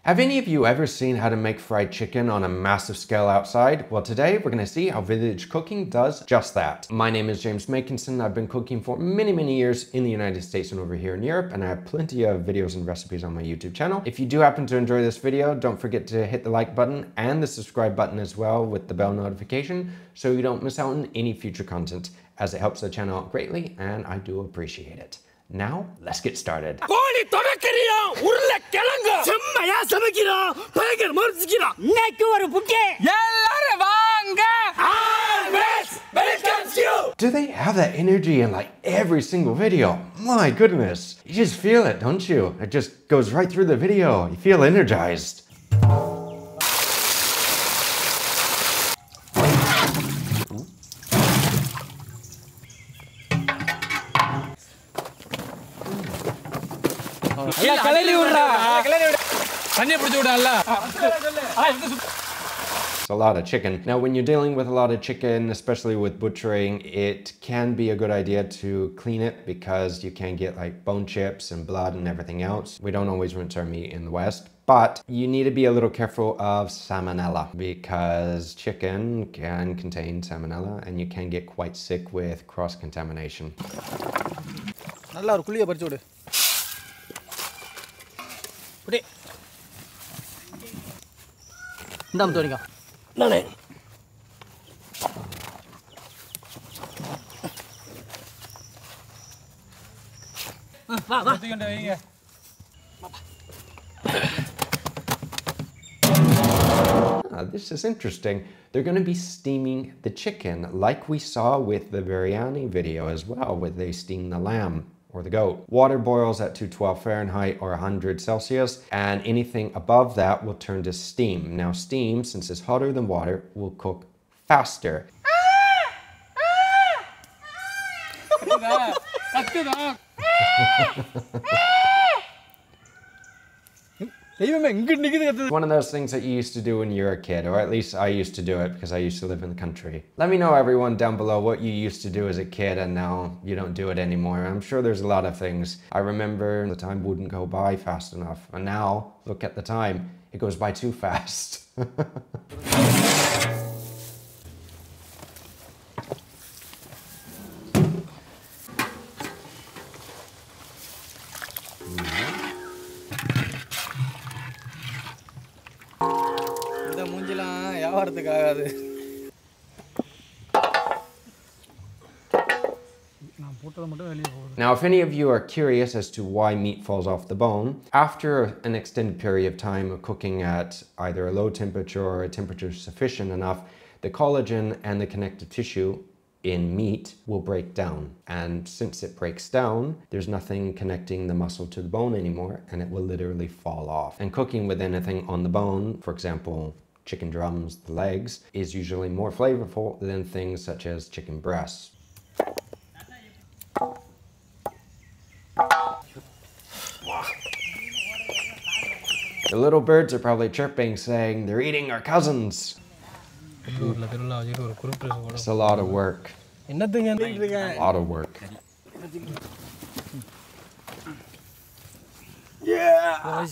Have any of you ever seen how to make fried chicken on a massive scale outside? Well, today we're gonna see how vintage cooking does just that. My name is James Makinson. I've been cooking for many years in the United States and over here in Europe, and I have plenty of videos and recipes on my YouTube channel. If you do happen to enjoy this video, don't forget to hit the like button and the subscribe button as well with the bell notification so you don't miss out on any future content, as it helps the channel out greatly and I do appreciate it. Now, let's get started. Do they have that energy in like every single video? My goodness, you just feel it, don't you? It just goes right through the video. You feel energized. It's a lot of chicken. Now, when you're dealing with a lot of chicken, especially with butchering, it can be a good idea to clean it because you can get like bone chips and blood and everything else. We don't always rinse our meat in the West, but you need to be a little careful of salmonella because chicken can contain salmonella and you can get quite sick with cross-contamination. This is interesting. They're going to be steaming the chicken like we saw with the biryani video as well, where they steam the lamb or the goat. Water boils at 212 Fahrenheit or 100 Celsius, and anything above that will turn to steam. Now steam, since it's hotter than water, will cook faster. One of those things that you used to do when you were a kid, or at least I used to do it because I used to live in the country. Let me know, everyone down below, what you used to do as a kid and now you don't do it anymore. I'm sure there's a lot of things. I remember the time wouldn't go by fast enough, and now look at the time, it goes by too fast. Now, if any of you are curious as to why meat falls off the bone, after an extended period of time of cooking at either a low temperature or a temperature sufficient enough, the collagen and the connective tissue in meat will break down. And since it breaks down, there's nothing connecting the muscle to the bone anymore, and it will literally fall off. And cooking with anything on the bone, for example, chicken drums, the legs, is usually more flavorful than things such as chicken breasts. The little birds are probably chirping, saying they're eating our cousins. It's a lot of work. A lot of work. Yeah.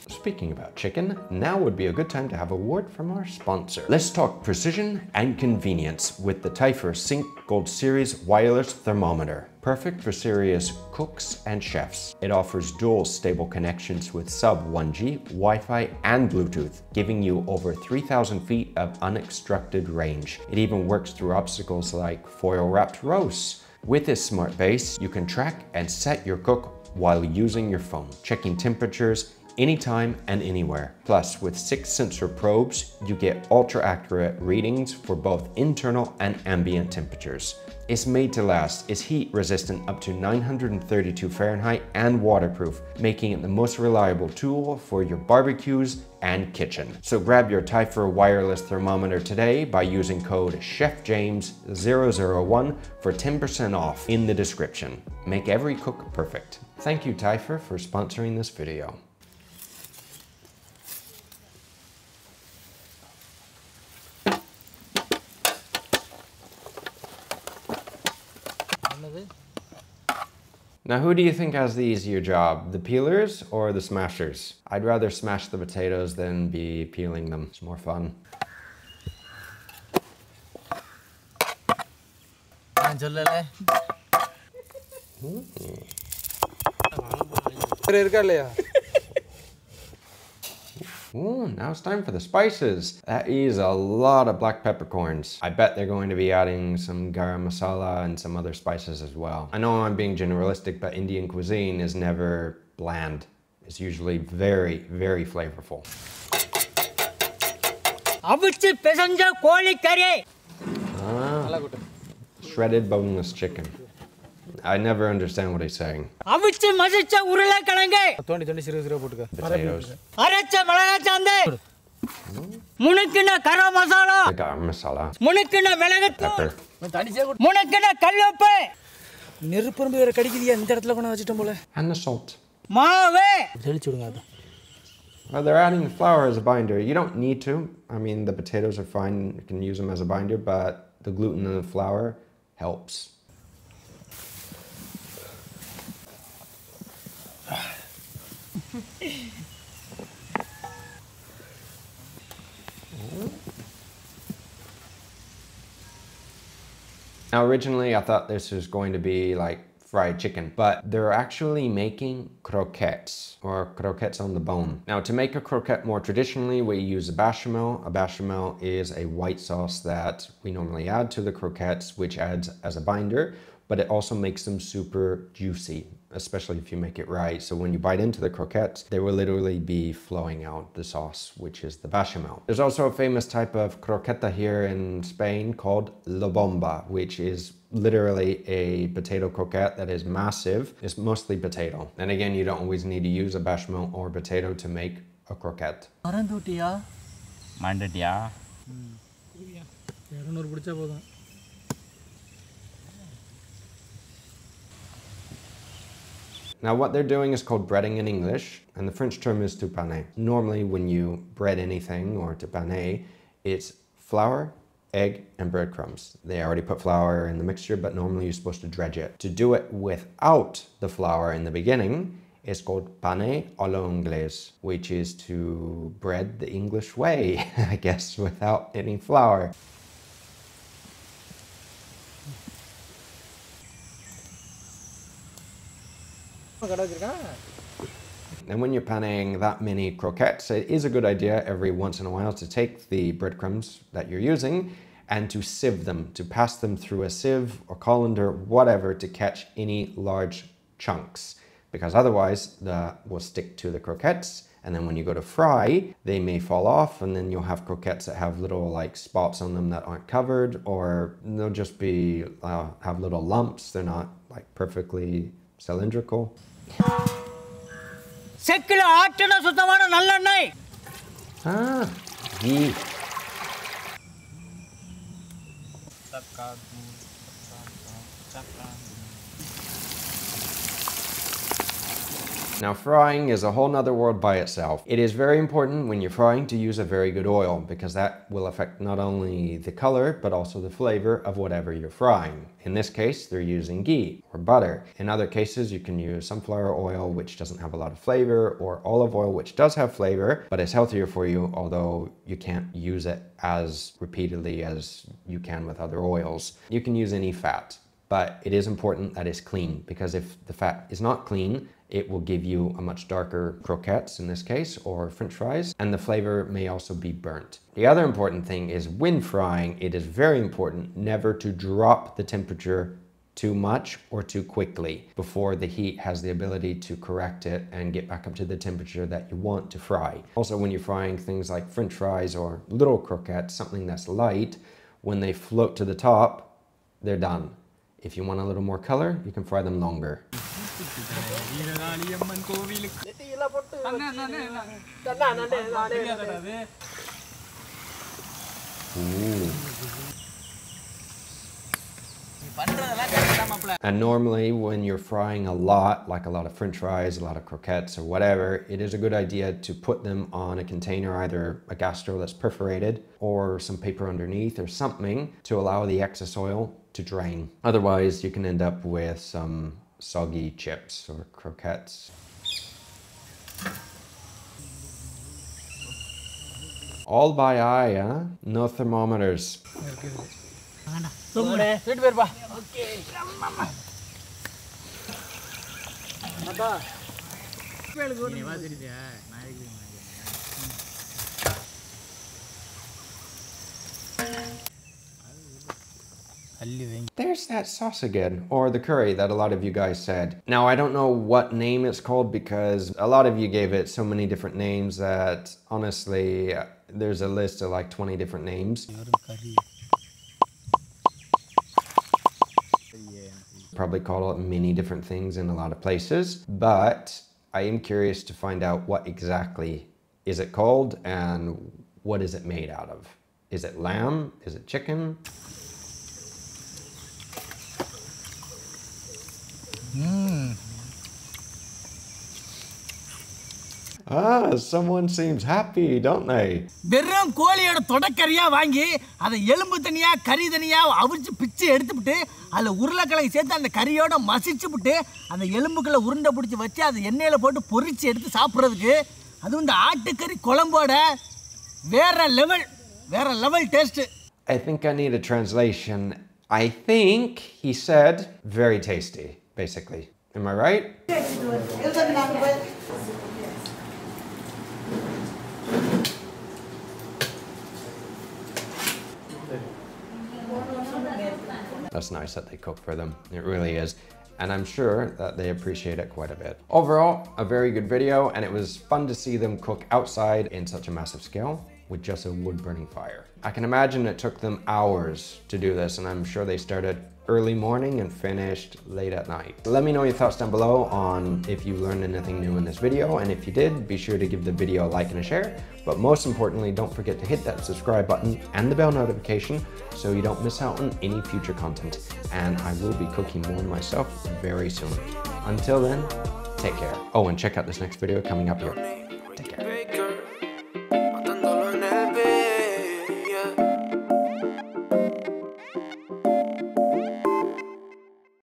Speaking about chicken, now would be a good time to have a word from our sponsor. Let's talk precision and convenience with the Tyfer Sync Gold Series wireless thermometer. Perfect for serious cooks and chefs. It offers dual stable connections with sub 1G, Wi-Fi and Bluetooth, giving you over 3,000 feet of unobstructed range. It even works through obstacles like foil-wrapped roasts. With this smart base, you can track and set your cook while using your phone, checking temperatures anytime and anywhere. Plus, with 6 sensor probes, you get ultra-accurate readings for both internal and ambient temperatures. It's made to last, it's heat resistant up to 932 Fahrenheit and waterproof, making it the most reliable tool for your barbecues and kitchen. So grab your Tyfer wireless thermometer today by using code CHEFJAMES001 for 10% off in the description. Make every cook perfect. Thank you, Tyfer, for sponsoring this video. Now, who do you think has the easier job, the peelers or the smashers? I'd rather smash the potatoes than be peeling them. It's more fun. Ooh, now it's time for the spices. That is a lot of black peppercorns. I bet they're going to be adding some garam masala and some other spices as well. I know I'm being generalistic, but Indian cuisine is never bland. It's usually very, very flavorful. Shredded boneless chicken. I never understand what he's saying. Potatoes. Garam masala. Pepper. And the salt. Well, they're adding flour as a binder. You don't need to. I mean, the potatoes are fine. You can use them as a binder, but the gluten in the flour helps. Now, originally I thought this was going to be like fried chicken, but they're actually making croquettes, or croquettes on the bone. Now, to make a croquette more traditionally, we use a bechamel. A bechamel is a white sauce that we normally add to the croquettes, which adds as a binder, but it also makes them super juicy, especially if you make it right. So when you bite into the croquettes, they will literally be flowing out the sauce, which is the bechamel. There's also a famous type of croqueta here in Spain called la bomba, which is literally a potato croquette that is massive. It's mostly potato. And again, you don't always need to use a bechamel or potato to make a croquette. Now, what they're doing is called breading in English, and the French term is to paner. Normally, when you bread anything, or to paner, it's flour, egg, and breadcrumbs. They already put flour in the mixture, but normally you're supposed to dredge it. To do it without the flour in the beginning, it's called paner à l'anglaise, which is to bread the English way, I guess, without any flour. And when you're panning that many croquettes, it is a good idea every once in a while to take the breadcrumbs that you're using and to sieve them, to pass them through a sieve or colander, whatever, to catch any large chunks, because otherwise that will stick to the croquettes, and then when you go to fry, they may fall off, and then you'll have croquettes that have little like spots on them that aren't covered, or they'll just be have little lumps. They're not like perfectly cylindrical. Ghee. Now, frying is a whole nother world by itself. It is very important when you're frying to use a very good oil, because that will affect not only the color, but also the flavor of whatever you're frying. In this case, they're using ghee or butter. In other cases, you can use sunflower oil, which doesn't have a lot of flavor, or olive oil, which does have flavor, but is healthier for you, although you can't use it as repeatedly as you can with other oils. You can use any fat, but it is important that it's clean, because if the fat is not clean, it will give you a much darker croquettes in this case, or French fries, and the flavor may also be burnt. The other important thing is when frying, it is very important never to drop the temperature too much or too quickly before the heat has the ability to correct it and get back up to the temperature that you want to fry. Also, when you're frying things like French fries or little croquettes, something that's light, when they float to the top, they're done. If you want a little more color, you can fry them longer. Ooh. And normally when you're frying a lot, like a lot of French fries, a lot of croquettes or whatever, it is a good idea to put them on a container, either a gastro that's perforated or some paper underneath or something to allow the excess oil to drain. Otherwise, you can end up with some soggy chips or croquettes. All by eye, huh? No thermometers. There's that sauce again, or the curry that a lot of you guys said. Now, I don't know what name it's called because a lot of you gave it so many different names that honestly, there's a list of like 20 different names. Probably call it many different things in a lot of places, but I am curious to find out what exactly is it called and what is it made out of. Is it lamb? Is it chicken? Ah, someone seems happy, don't they? வெறும் கோழியோட தொடக்கறியா வாங்கி அதை எலும்பு தனியா கறி தனியா அவிச்சு பிச்சு எடுத்துட்டு அதுல உருளைக்கிழங்கு சேர்த்து அந்த கறியோட மசிச்சுட்டு அந்த எலும்புக்குள்ள உருண்டை பிடிச்சி வச்சு அதை எண்ணெயில போட்டு பொரிச்சு எடுத்து சாப்பிடுறதுக்கு அதுவும் இந்த ஆட்டுக்கறி குழம்போட வேற level taste. I think I need a translation. I think he said very tasty, basically. Am I right? That's nice that they cook for them. It really is. And I'm sure that they appreciate it quite a bit. Overall, a very good video, and it was fun to see them cook outside in such a massive scale with just a wood burning fire. I can imagine it took them hours to do this, and I'm sure they started early morning and finished late at night. Let me know your thoughts down below on if you learned anything new in this video, and if you did, be sure to give the video a like and a share. But most importantly, don't forget to hit that subscribe button and the bell notification so you don't miss out on any future content. And I will be cooking more myself very soon. Until then, take care. Oh, and check out this next video coming up here.